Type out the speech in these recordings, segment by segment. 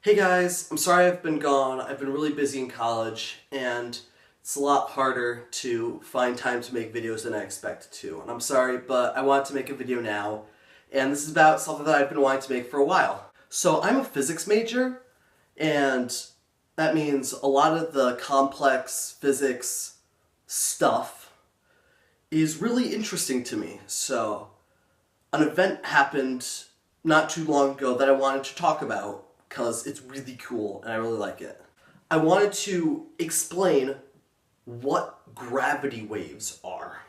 Hey guys, I'm sorry I've been gone. I've been really busy in college, and it's a lot harder to find time to make videos than I expected to. And I'm sorry, but I wanted to make a video now, and this is about something that I've been wanting to make for a while. So I'm a physics major, and that means a lot of the complex physics stuff is really interesting to me. So an event happened not too long ago that I wanted to talk about because it's really cool and I really like it. I wanted to explain what gravity waves are.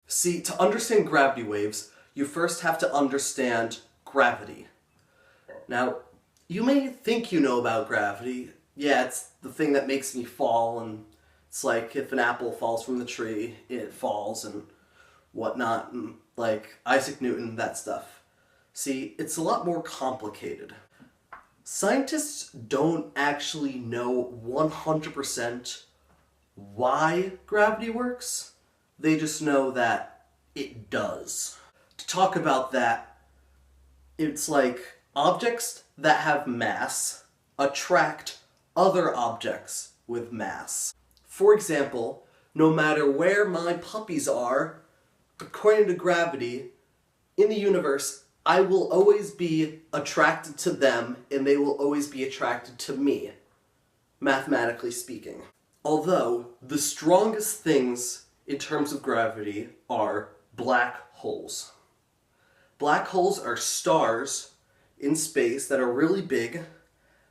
See, to understand gravity waves, you first have to understand gravity. Now, you may think you know about gravity. Yeah, it's the thing that makes me fall, and it's like if an apple falls from the tree, it falls and whatnot, and like Isaac Newton, that stuff. See, it's a lot more complicated. Scientists don't actually know 100% why gravity works. They just know that it does. To talk about that, it's like objects that have mass attract other objects with mass. For example, no matter where my puppies are, according to gravity, in the universe, I will always be attracted to them, and they will always be attracted to me, mathematically speaking. Although, the strongest things in terms of gravity are black holes. Black holes are stars in space that are really big,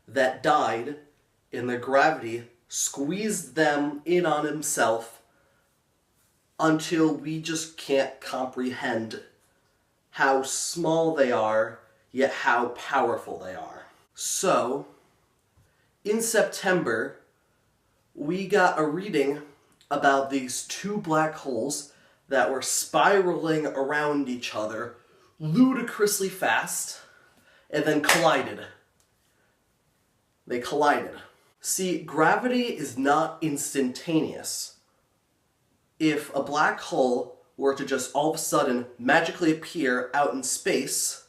that died, and their gravity squeezed them in on himself until we just can't comprehend how small they are, yet how powerful they are. So, in September, we got a reading about these two black holes that were spiraling around each other ludicrously fast, and then collided. They collided. See, gravity is not instantaneous. If a black hole were to just all of a sudden magically appear out in space,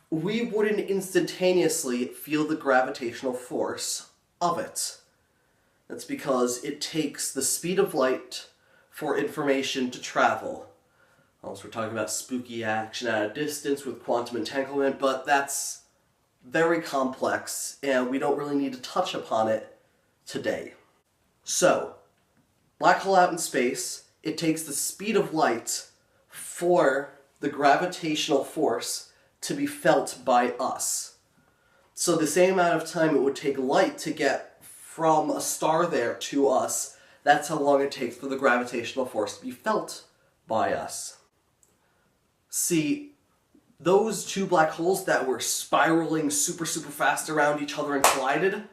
we wouldn't instantaneously feel the gravitational force of it. That's because it takes the speed of light for information to travel. Also, we're talking about spooky action at a distance with quantum entanglement, but that's very complex, and we don't really need to touch upon it today. So, black hole out in space, it takes the speed of light for the gravitational force to be felt by us. So the same amount of time it would take light to get from a star there to us, that's how long it takes for the gravitational force to be felt by us. See, those two black holes that were spiraling super fast around each other and collided,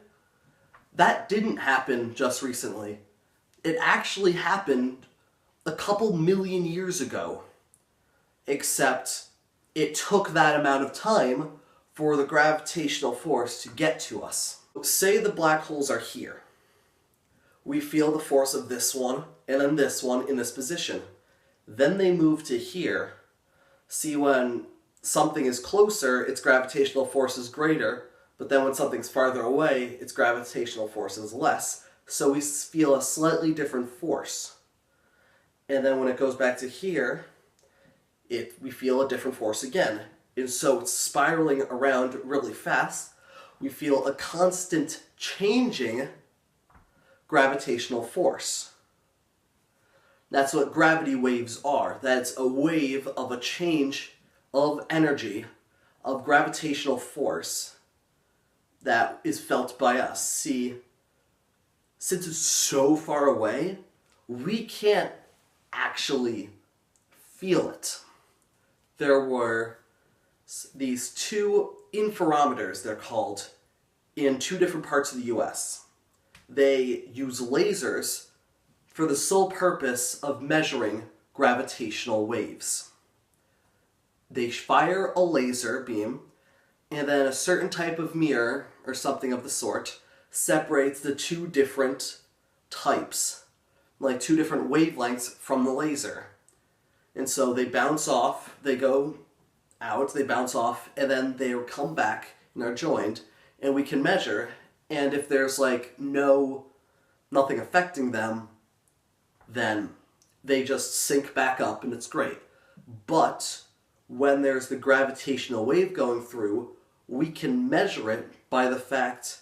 that didn't happen just recently. It actually happened a couple million years ago, except it took that amount of time for the gravitational force to get to us. Say the black holes are here. We feel the force of this one, and then this one in this position. Then they move to here. See, when something is closer, its gravitational force is greater, but then when something's farther away, its gravitational force is less. So we feel a slightly different force. And then when it goes back to here, we feel a different force again. And so it's spiraling around really fast. We feel a constant changing gravitational force. That's what gravity waves are. That's a wave of a change of energy, of gravitational force that is felt by us. See, since it's so far away, we can't actually feel it. There were these two interferometers, they're called, in two different parts of the US. They use lasers for the sole purpose of measuring gravitational waves. They fire a laser beam, and then a certain type of mirror, or something of the sort, separates the two different types, like two different wavelengths from the laser. And so they bounce off, they go out, they bounce off, and then they come back and are joined, and we can measure, and if there's like nothing affecting them, then they just sync back up and it's great. But when there's the gravitational wave going through, we can measure it by the fact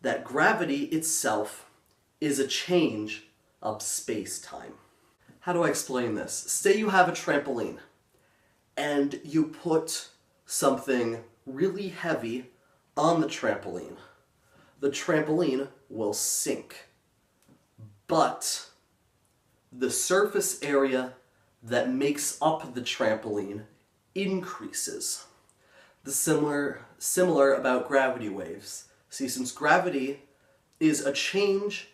that gravity itself is a change of space-time. How do I explain this? Say you have a trampoline, and you put something really heavy on the trampoline. The trampoline will sink, but the surface area that makes up the trampoline increases. The similar about gravity waves. See, since gravity is a change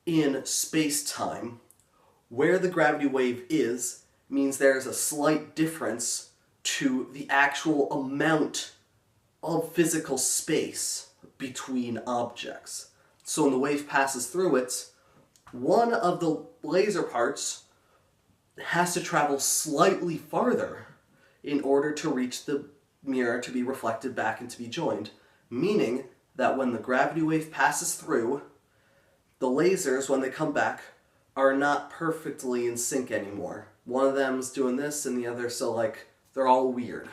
in space-time, where the gravity wave is means there's a slight difference to the actual amount of physical space between objects. So when the wave passes through it, one of the laser parts has to travel slightly farther in order to reach the mirror to be reflected back and to be joined, meaning that when the gravity wave passes through, the lasers, when they come back, are not perfectly in sync anymore. One of them's doing this and the other, so like, they're all weird.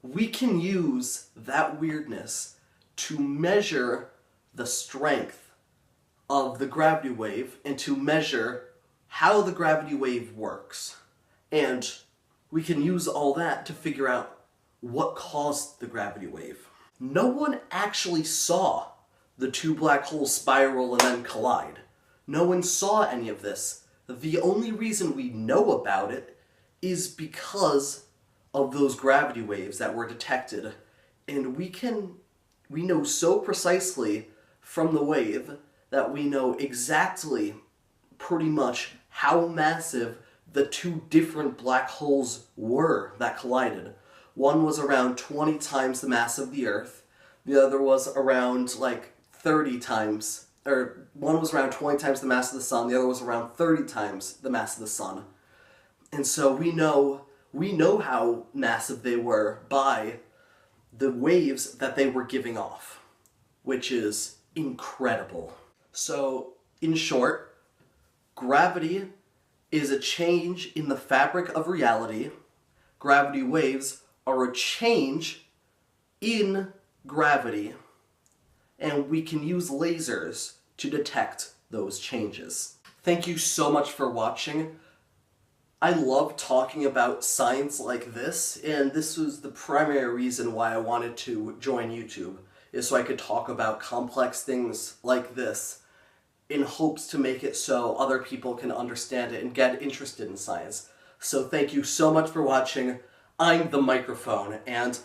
We can use that weirdness to measure the strength of the gravity wave and to measure how the gravity wave works. And we can use all that to figure out what caused the gravity wave. No one actually saw the two black holes spiral and then collide. No one saw any of this. The only reason we know about it is because of those gravity waves that were detected. And we know so precisely from the wave that we know exactly pretty much how massive the two different black holes were that collided. One was around 20 times the mass of the Earth. The other was around like 30 times, or one was around 20 times the mass of the Sun, the other was around 30 times the mass of the Sun. And so we know how massive they were by the waves that they were giving off, which is incredible. So, in short, gravity is a change in the fabric of reality. Gravity waves are a change in gravity, and we can use lasers to detect those changes. Thank you so much for watching. I love talking about science like this, and this was the primary reason why I wanted to join YouTube, is so I could talk about complex things like this in hopes to make it so other people can understand it and get interested in science. So thank you so much for watching. I'm the microphone, and